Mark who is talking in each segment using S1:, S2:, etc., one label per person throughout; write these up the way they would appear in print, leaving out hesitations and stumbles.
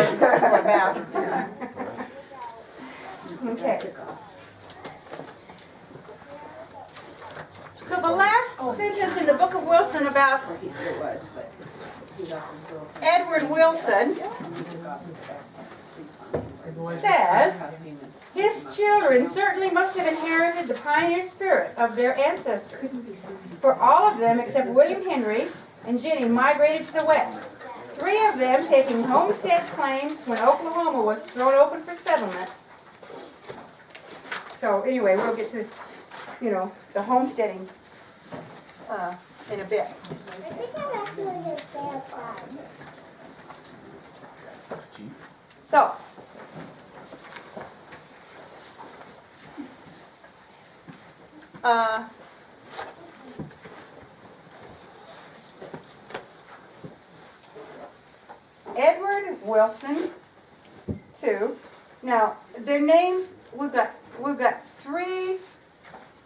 S1: about. Okay. So the last sentence in the book of Wilson about Edward Wilson says, his children certainly must have inherited the pioneer spirit of their ancestors, for all of them except William Henry and Jenny migrated to the west, 3 of them taking homestead claims when Oklahoma was thrown open for settlement. So anyway, we'll get to, the homesteading in a bit.
S2: I think I'm actually going to stay outside.
S1: So, Edward Wilson, too. Now, their names, we've got 3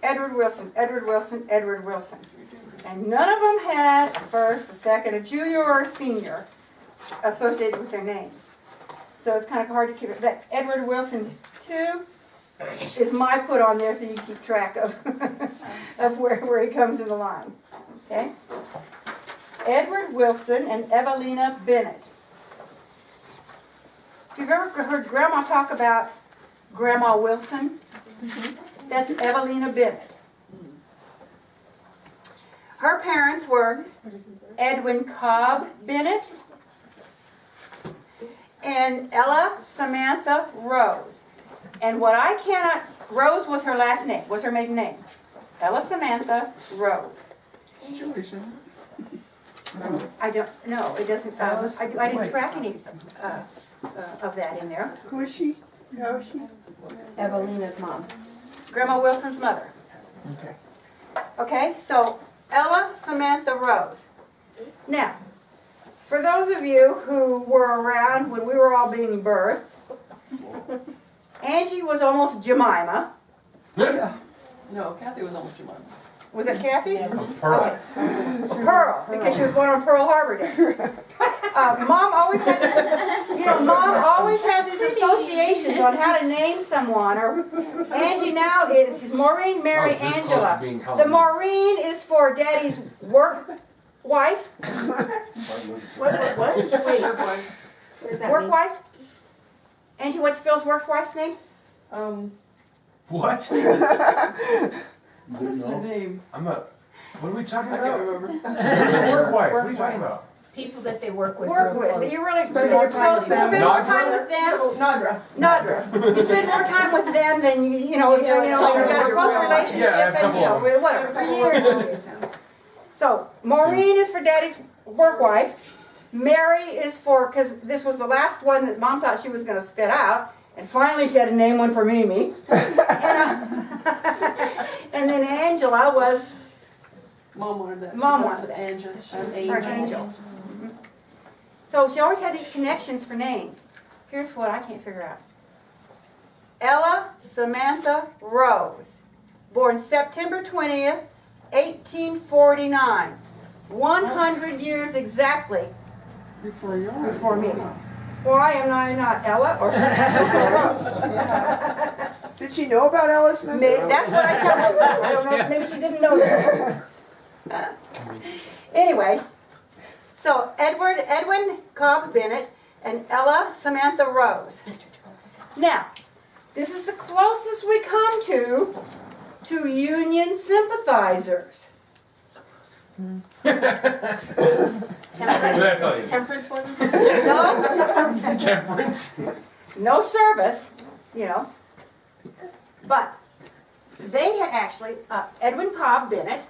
S1: Edward Wilson, Edward Wilson, Edward Wilson. And none of them had a first, a second, a junior, or a senior associated with their names. So it's kind of hard to keep it. That Edward Wilson 2 is my put on there so you keep track of, of where he comes in the line. Okay? Edward Wilson and Evelina Bennett. If you've ever heard Grandma talk about Grandma Wilson, that's Evelina Bennett. Her parents were Edwin Cobb Bennett and Ella Samantha Rose. And Rose was her last name, was her maiden name. Ella Samantha Rose. I don't know, it doesn't, I didn't track any of that in there.
S3: Who is she? How is she?
S4: Evelina's mom.
S1: Grandma Wilson's mother.
S3: Okay.
S1: Okay, so Ella Samantha Rose. Now, for those of you who were around when we were all being birthed, Angie was almost Jemima.
S3: Yeah.
S5: No, Kathy was almost Jemima.
S1: Was it Kathy?
S6: Pearl.
S1: Okay. Pearl, because she was born on Pearl Harbor Day. Mom always had this, Mom always had these associations on how to name someone. Or Angie now is Maureen, Mary,
S6: Oh, this
S1: Angela.
S6: close to being
S1: The
S6: Helen.
S1: Maureen is for Daddy's work wife.
S4: What? Wait, what does that
S1: Work
S4: mean?
S1: wife. Angie, what's Phil's work wife's name?
S6: What?
S5: What's her name?
S6: I'm not. What are we talking
S5: I can't
S6: about?
S5: remember.
S6: Work wife. What are you talking about?
S4: People that they work with.
S1: Work
S4: real
S1: with.
S4: close.
S1: You really
S3: Spend
S1: you're
S3: more time
S1: close.
S3: with
S1: You
S3: them.
S1: spend more time with them.
S5: Nadra.
S1: Nadra. You spend more time with them than you got a close relationship
S6: Yeah, I have a
S1: and
S6: couple of them.
S1: whatever for years and years. So Maureen is for Daddy's work wife. Mary is for, because this was the last one that Mom thought she was going to spit out, and finally she had to name one for Mimi. And then Angela was
S5: Mom wanted that.
S1: Mom
S5: She
S1: wanted
S5: with Angel.
S1: her angel. So she always had these connections for names. Here's what I can't figure out. Ella Samantha Rose, born September 20th, 1849. 100 years exactly
S3: Before you are.
S1: before me. Why am I not Ella or Samantha Rose?
S3: Did she know about Alice?
S1: That's what I thought myself. I don't know. Maybe she didn't know that. Anyway, so Edwin Cobb Bennett and Ella Samantha Rose. Now, this is the closest we come to Union sympathizers.
S6: That's all you.
S4: Temperance wasn't there?
S1: No,
S6: Temperance.
S1: no service, But they had actually, Edwin Cobb Bennett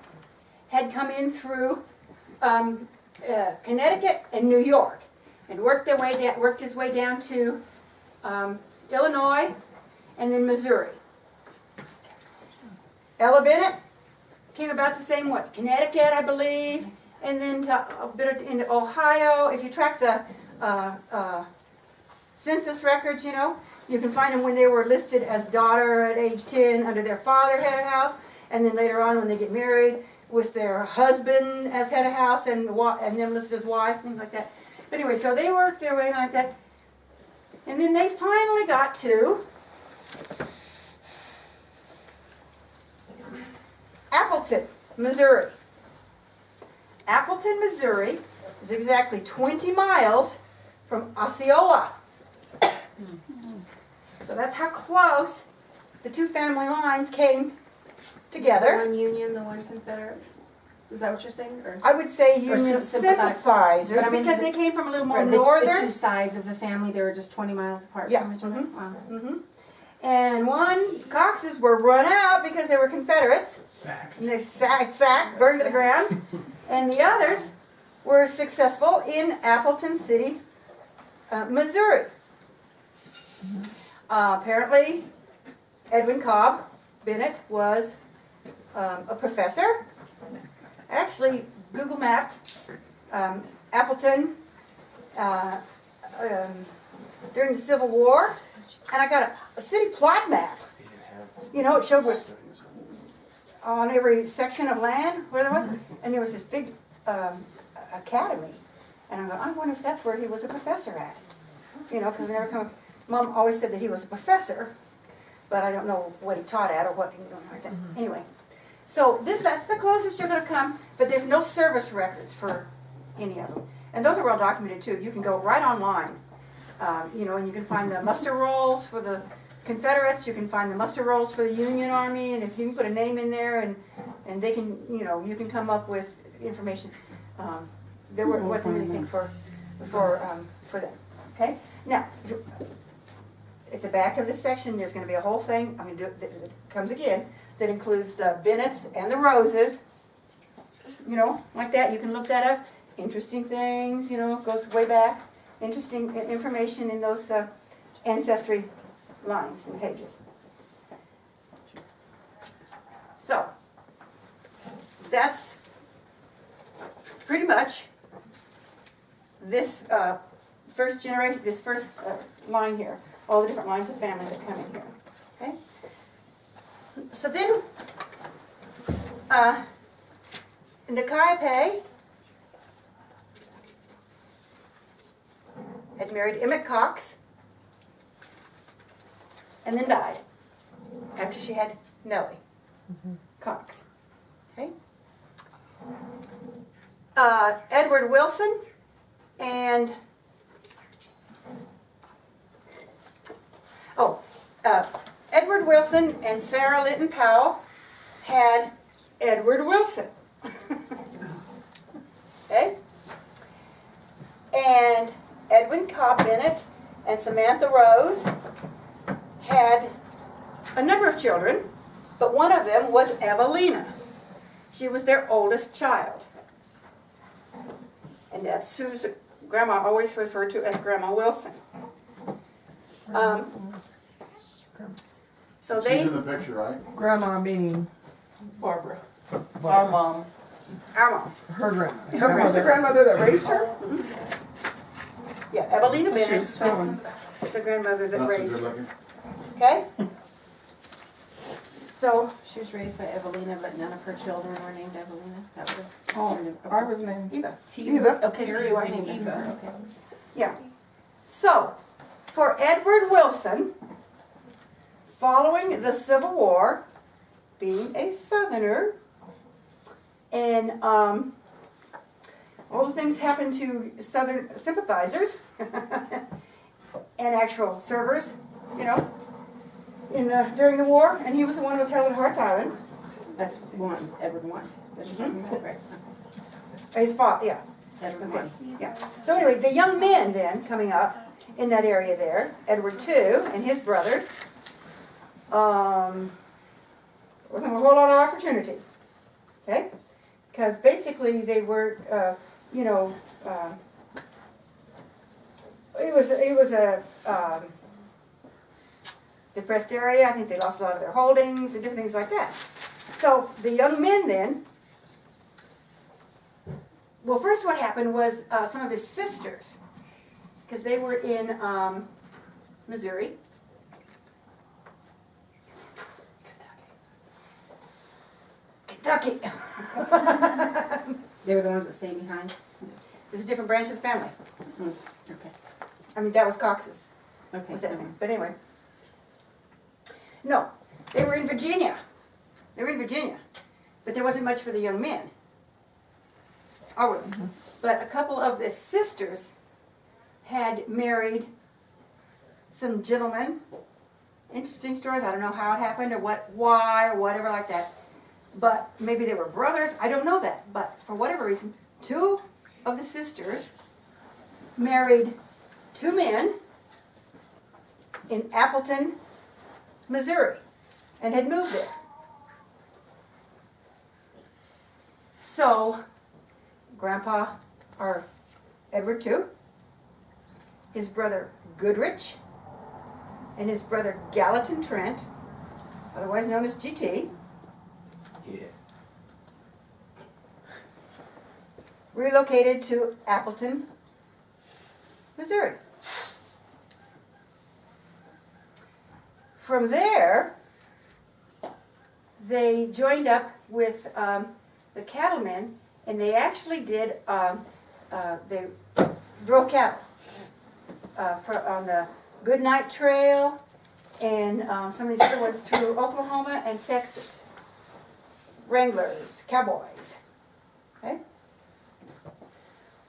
S1: had come in through Connecticut and New York and worked his way down to Illinois and then Missouri. Ella Bennett came about the same way, Connecticut, I believe, and then a bit into Ohio. If you track the census records, you can find them when they were listed as daughter at age 10 under their father head of house, and then later on when they get married with their husband as head of house and then listed as wife, things like that. But anyway, so they worked their way like that. And then they finally got to Appleton, Missouri. Appleton, Missouri is exactly 20 miles from Osceola. So that's how close the two family lines came
S4: The
S1: together.
S4: one Union, the one Confederate? Is that what you're saying? Or
S1: I would say
S4: Or
S1: Union
S4: sympathizers.
S1: sympathizers
S4: But I mean,
S1: because they came from a little more
S4: Right, the
S1: northern.
S4: two sides of the family, they were just 20 miles apart
S1: Yeah,
S4: from each other?
S1: mhm.
S4: Wow.
S1: hmm And one Coxes were run out because they were Confederates.
S6: Sacks.
S1: And they're sacked, burned to the ground. And the others were successful in Appleton City, Missouri. Apparently, Edwin Cobb Bennett was a professor. Actually, Google mapped Appleton during the Civil War, and I got a city plot map. You know, it showed what on every section of land where there was, and there was this big academy. And I'm going, I wonder if that's where he was a professor at. You know, because we never come. Mom always said that he was a professor, but I don't know what he taught at or what he was doing like that. Anyway, so that's the closest you're going to come, but there's no service records for any of them. And those are well documented too. You can go right online, you know, and you can find the muster rolls for the Confederates, you can find the muster rolls for the Union Army, and if you can put a name in there and they can, you know, you can come up with information. There wasn't anything for them. Okay? Now, at the back of this section, there's going to be a whole thing, I'm going to do it comes again, that includes the Bennetts and the Roses. You know, like that. You can look that up. Interesting things, you know, goes way back. Interesting information in those ancestry lines and pages. So, that's pretty much this first generation, this first line here. All the different lines of family that come in here. Okay? So then, Nicayape had married Emmett Cox and then died after she had Nellie Cox. Okay? Edward Wilson and Edward Wilson and Sarah Linton Powell had Edward Wilson. Okay? And Edwin Cobb Bennett and Samantha Rose had a number of children, but one of them was Evelina. She was their oldest child. And that's who's Grandma always referred to as Grandma Wilson. So
S7: She's
S1: they,
S7: in the picture, right?
S3: Grandma meaning
S5: Barbara. Our mom.
S1: our mom,
S3: her grandma.
S1: Her
S3: That was the grandmother that raised her?
S1: yeah, Evelina
S3: So
S1: Bennett
S3: she's
S1: is
S3: seven.
S1: the grandmother that
S7: Not so
S1: raised
S7: good
S1: her.
S7: looking.
S1: Okay? So,
S4: She was raised by Evelina, but none of her children were named Evelina. That would have.
S3: Oh, I was named
S1: Eva.
S3: Eva.
S4: Okay, so you are named Eva. Okay.
S1: Yeah. So, for Edward Wilson, following the Civil War, being a Southerner, and all the things happened to Southern sympathizers and actual servers, you know, during the war, and he was the one who was held at Hart's Island.
S4: That's one, Edward one. That you're talking about, right?
S1: His father, yeah.
S4: Edward
S1: Okay,
S4: one.
S1: yeah. So anyway, the young men then coming up in that area there, Edward II and his brothers, wasn't a whole lot of opportunity, okay? Because basically they were, you know, it was a depressed area. I think they lost a lot of their holdings and different things like that. So the young men then. Well, first what happened was some of his sisters, because they were in Missouri. Kentucky.
S4: They were the ones that stayed behind?
S1: It's a different branch of the family.
S4: Okay.
S1: I mean, that was Cox's.
S4: Okay.
S1: with that thing. But anyway. No, they were in Virginia. They were in Virginia. But there wasn't much for the young men. Or women. But a couple of the sisters had married some gentlemen. Interesting stories. I don't know how it happened or why or whatever like that. But maybe they were brothers. I don't know that. But for whatever reason, two of the sisters married two men in Appleton, Missouri, and had moved there. So, Grandpa, or Edward too, his brother Goodrich, and his brother Gallatin Trent, otherwise known as GT,
S6: Yeah.
S1: relocated to Appleton, Missouri. From there, they joined up with the cattlemen, and they actually did, they drove cattle on the Goodnight Trail and some of these other ones through Oklahoma and Texas. Wranglers, Cowboys. Okay?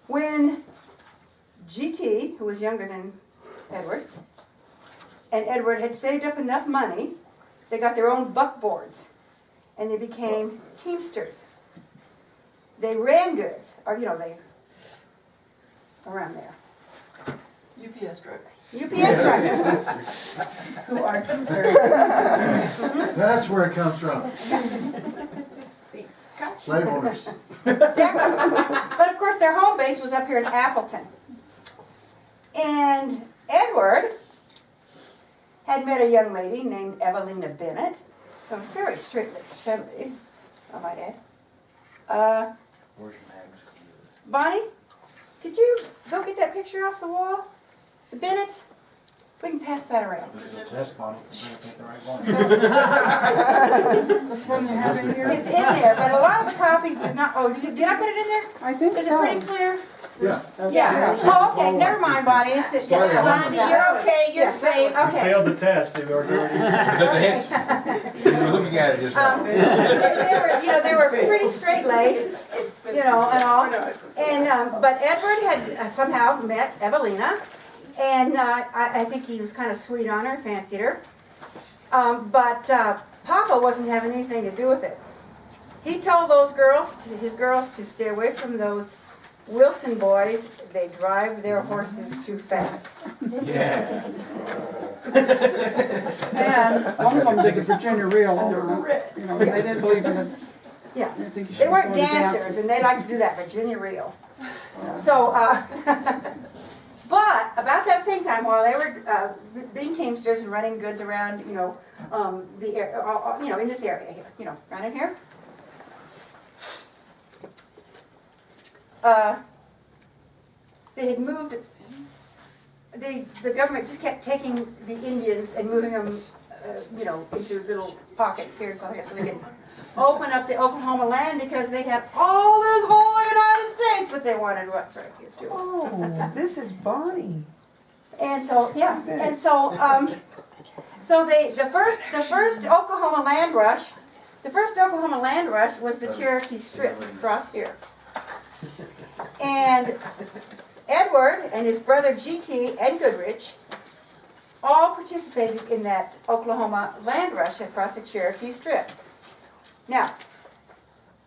S1: When GT, who was younger than Edward, and Edward had saved up enough money, they got their own buckboards, and they became teamsters. They ran goods, or they around there.
S5: UPS driver.
S1: UPS drivers.
S4: Who are teamsters.
S6: That's where it comes from. Slave owners.
S1: Exactly. But of course their home base was up here in Appleton. And Edward had met a young lady named Evelina Bennett, from a very straight-laced family, I might add. Bonnie, could you go get that picture off the wall? The Bennetts? We can pass that around.
S6: This is a test, Bonnie. You better take the right one.
S3: This one you have in here?
S1: It's in there, but a lot of the copies did not, did I put it in there?
S3: I think
S1: Is it
S3: so.
S1: pretty clear?
S6: Yeah.
S1: Yeah. Oh, okay, never mind, Bonnie. It's
S6: Sorry,
S1: Bonnie,
S2: You're okay, you're
S1: Yeah.
S2: safe.
S1: Okay.
S7: Failed the test. They were already.
S6: That's a hint. You were looking at it just now.
S1: They were pretty straight-laced, and all. And, but Edward had somehow met Evelina, and I think he was kind of sweet on her, fancied her. But Papa wasn't having anything to do with it. He told his girls to stay away from those Wilson boys. They drive their horses too fast.
S6: Yeah.
S3: And one of them did the Virginia reel over, they didn't believe in it.
S1: Yeah.
S3: I think you
S1: They
S3: should
S1: weren't
S3: go to
S1: dancers,
S3: dances.
S1: and they like to do that Virginia reel. So, but about that same time, while they were being teamsters and running goods around, the area, in this area here, right in here, they had moved. The government just kept taking the Indians and moving them, into little pockets here, so they could open up the Oklahoma land because they had all this whole United States, but they wanted what's right here too.
S3: Oh, this is Bonnie.
S1: And so, so the first Oklahoma land rush, was the Cherokee Strip across here. And Edward and his brother GT and Goodrich all participated in that Oklahoma land rush across the Cherokee Strip. Now,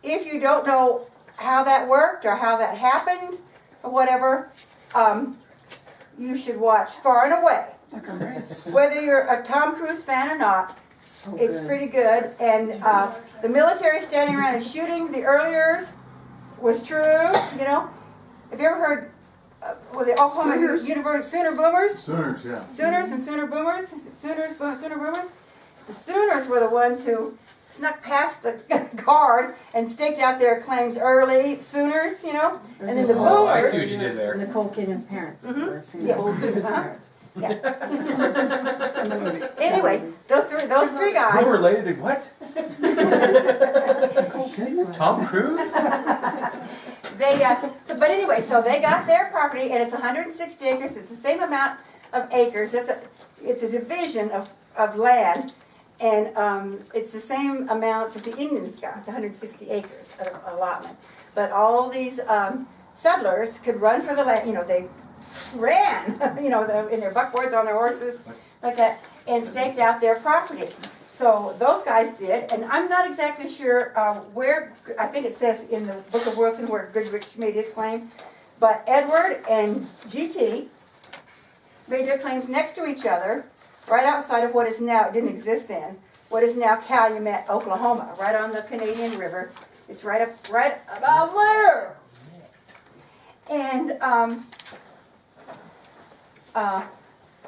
S1: if you don't know how that worked or how that happened or whatever, you should watch Far and Away.
S3: Like a race.
S1: Whether you're a Tom Cruise fan or not,
S3: So
S1: it's
S3: good.
S1: pretty good. And the military standing around and shooting the earliers was true, Have you ever heard the Oklahoma
S3: Sooners.
S1: University Sooner Boomers?
S6: Sooners, yeah.
S1: Sooners and Sooner Boomers? Sooner Boomers? The Sooners were the ones who snuck past the guard and staked out their claims early. Sooners, and then the Boomers.
S6: Oh, I see what you did there.
S4: Nicole Kidman's parents.
S1: Mhm.
S4: were singing
S1: Yes,
S4: Nicole
S1: Sooners,
S4: Kidman's
S1: huh?
S4: parents.
S1: Anyway, those three guys.
S6: We're related to what?
S3: Okay.
S6: Tom Cruise?
S1: But anyway, so they got their property, and it's 160 acres. It's the same amount of acres. It's a division of land, and it's the same amount that the Indians got, the 160 acres of allotment. But all these settlers could run for the land. You know, they ran, you know, in their buckboards on their horses, like that, and staked out their property. So those guys did, and I'm not exactly sure where, I think it says in the Book of Wilson where Goodrich made his claim, but Edward and GT made their claims next to each other, right outside of what is now, it didn't exist then, what is now Calumet, Oklahoma, right on the Canadian River. It's right about there. And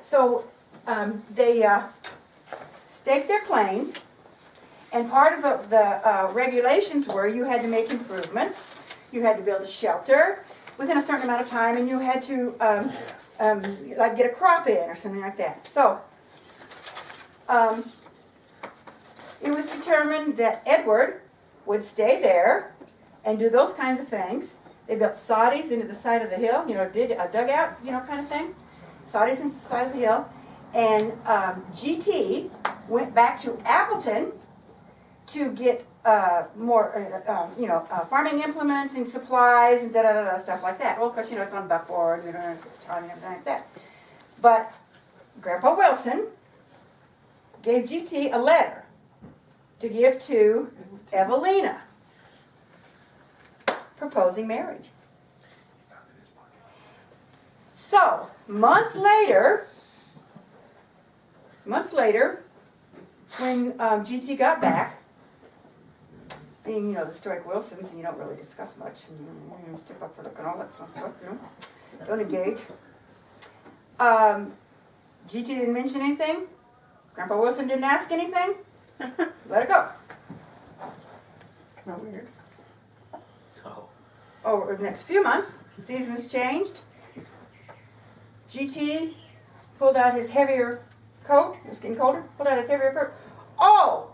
S1: so they staked their claims, and part of the regulations were you had to make improvements, you had to build a shelter within a certain amount of time, and you had to like get a crop in or something like that. So it was determined that Edward would stay there and do those kinds of things. They built soddies into the side of the hill, you know, did a dugout, you know, kind of thing. Soddies into the side of the hill. And GT went back to Appleton to get more, you know, farming implements and supplies and da-da-da-da, stuff like that. Well, of course, you know, it's on buckboard, you know, it's time and everything like that. But Grandpa Wilson gave GT a letter to give to Evelina, proposing marriage. So, months later, when GT got back, being, you know, the stoic Wilsons, and you don't really discuss much, and you step up for look and all that sort of stuff, you know, don't engage. GT didn't mention anything. Grandpa Wilson didn't ask anything. Let it go.
S4: It's kind of weird.
S1: Over the next few months, seasons changed. GT pulled out his heavier coat. It was getting colder. Pulled out his heavier coat. Oh!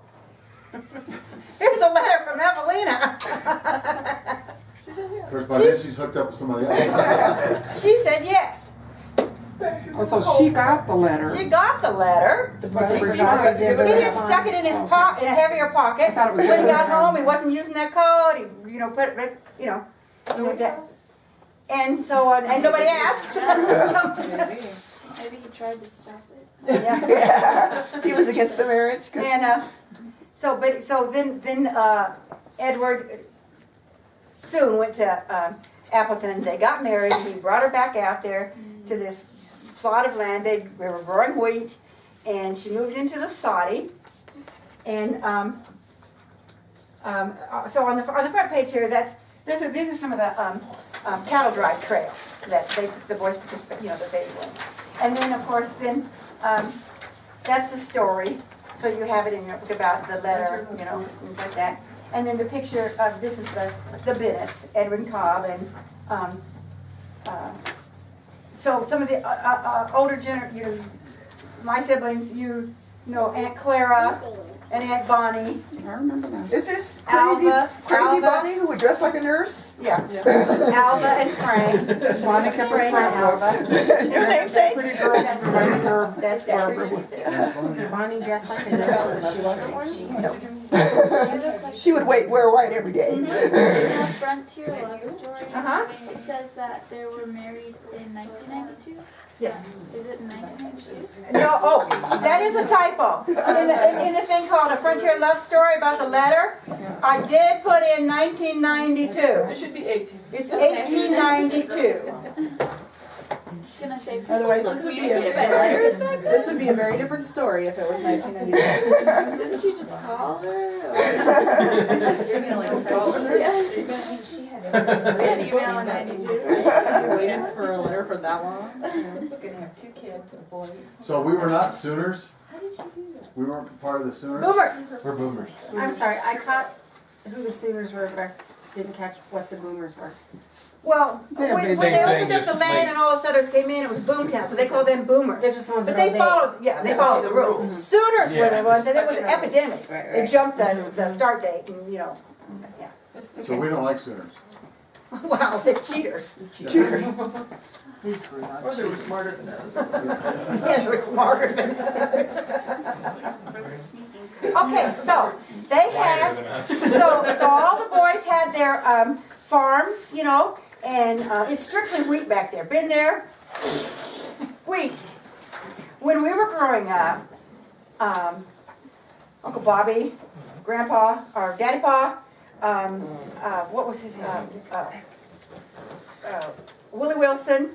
S1: Here's a letter from Evelina.
S7: Of course, by then she's hooked up with somebody else.
S1: She said yes.
S3: Oh, so she got the letter.
S1: She got the letter.
S4: The
S1: He
S4: brothers
S1: had
S4: did
S1: stuck it in his in a heavier pocket.
S3: I thought it was
S1: When he
S3: in
S1: got
S3: there.
S1: home, he wasn't using that coat. He, you know, put it, you know, like that. And so, and nobody asked.
S2: Maybe he tried to stop it.
S1: Yeah.
S5: He was against the marriage.
S1: And so then Edward soon went to Appleton. They got married, and he brought her back out there to this plot of land. They were growing wheat, and she moved into the soddy. And so on the front page here, these are some of the cattle drive trails that the boys participate, you know, that they went. And then of course that's the story. So you have it in your book about the letter, you know, things like that. And then the picture of this is the Bennetts, Edwin Cobb, and so some of the older you know, my siblings, you know, Aunt Clara and Aunt Bonnie.
S3: I remember that.
S5: Is this
S1: Alva,
S5: crazy
S1: Alva.
S5: Bonnie who would dress like a nurse?
S1: Yeah. Alva and Frank.
S3: Bonnie kept a
S1: Frank and
S3: scrapbook.
S1: Alva.
S5: Your namesake?
S3: Pretty girl reminded her of
S1: That's that
S3: Barbara.
S1: picture there.
S4: Bonnie dressed like a nurse, and she wasn't one.
S5: She would wear white every day.
S2: In the Frontier Love Story,
S1: Uh-huh.
S2: it says that they were married in 1992.
S1: Yes.
S2: Is it 1992?
S1: No, oh, that is a typo. In the thing called A Frontier Love Story about the letter, I did put in 1992.
S5: It should be 18.
S1: It's 1892.
S2: She's gonna say
S8: Otherwise,
S2: people
S8: this would be
S2: communicated by letters back then.
S8: This would be a very different story if it was 1992.
S2: Didn't you just call her?
S8: Yeah.
S2: We had email in 92.
S8: You waited for a letter for that long?
S4: Gonna have 2 kids, a boy.
S7: So we were not Sooners? We weren't part of the Sooners?
S1: Boomers.
S6: We're boomers.
S4: I'm sorry, I caught who the Sooners were, but I didn't catch what the Boomers were.
S1: Well,
S3: They have
S1: when
S3: basic
S1: they
S6: thing,
S1: opened up
S6: just
S1: the land
S6: like-
S1: and all the settlers came in, it was Boomtown, so they called them Boomers.
S4: They're just the ones
S1: But
S4: that
S1: they
S4: obey.
S1: followed, they followed the rules. Sooners were the
S6: Yeah.
S1: ones, and it was an epidemic.
S4: Right,
S1: They
S4: right.
S1: jumped the start date, and you know, yeah.
S7: So we don't like Sooners.
S1: Well, they're cheaters.
S5: These were not
S3: Or they were smarter than us.
S1: Yeah, they were smarter than others. Okay, so they
S6: Wider
S1: had,
S6: than us.
S1: so all the boys had their farms, you know, and it's strictly wheat back there. Been there? Wheat. When we were growing up, Uncle Bobby, Grandpa, or Daddy Pa, what was his name? Willie Wilson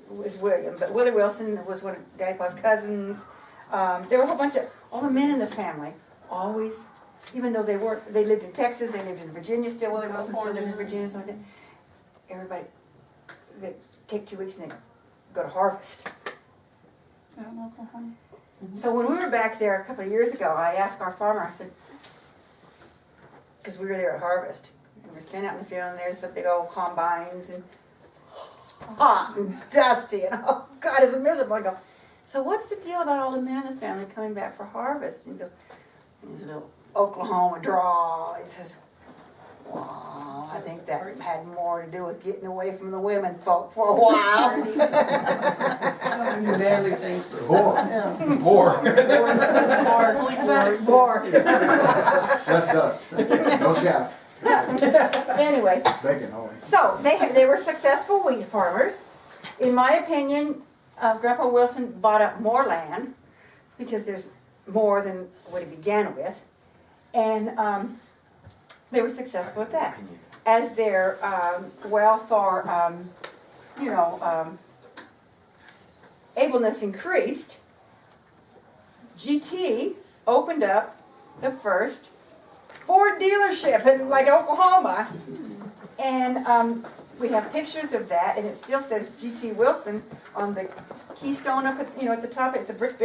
S1: was William, but Willie Wilson was one of Daddy Pa's cousins. There were a whole bunch of, all the men in the family, always, even though they lived in Texas, they lived in Virginia still, Willie Wilson still lived in Virginia, something like that. Everybody, they take 2 weeks and they go to harvest. So when we were back there a couple of years ago, I asked our farmer, I said, because we were there at harvest, and we're standing out in the field, and there's the big old combines, and hot and dusty, and oh God, it's miserable. I go, so what's the deal about all the men in the family coming back for harvest? And he goes, his little Oklahoma drawl. He says, well, I think that had more to do with getting away from the women folk for a while.
S3: Manly things.
S7: More,
S6: More.
S1: More.
S7: less dust, no chaff,
S1: Anyway,
S7: bacon only.
S1: so they were successful wheat farmers. In my opinion, Grandpa Wilson bought up more land because there's more than what he began with, and they were successful at that. As their wealth or ableness increased, GT opened up the first Ford dealership in like Oklahoma, and we have pictures of that, and it still says GT Wilson on the keystone up at the top. It's a brick building.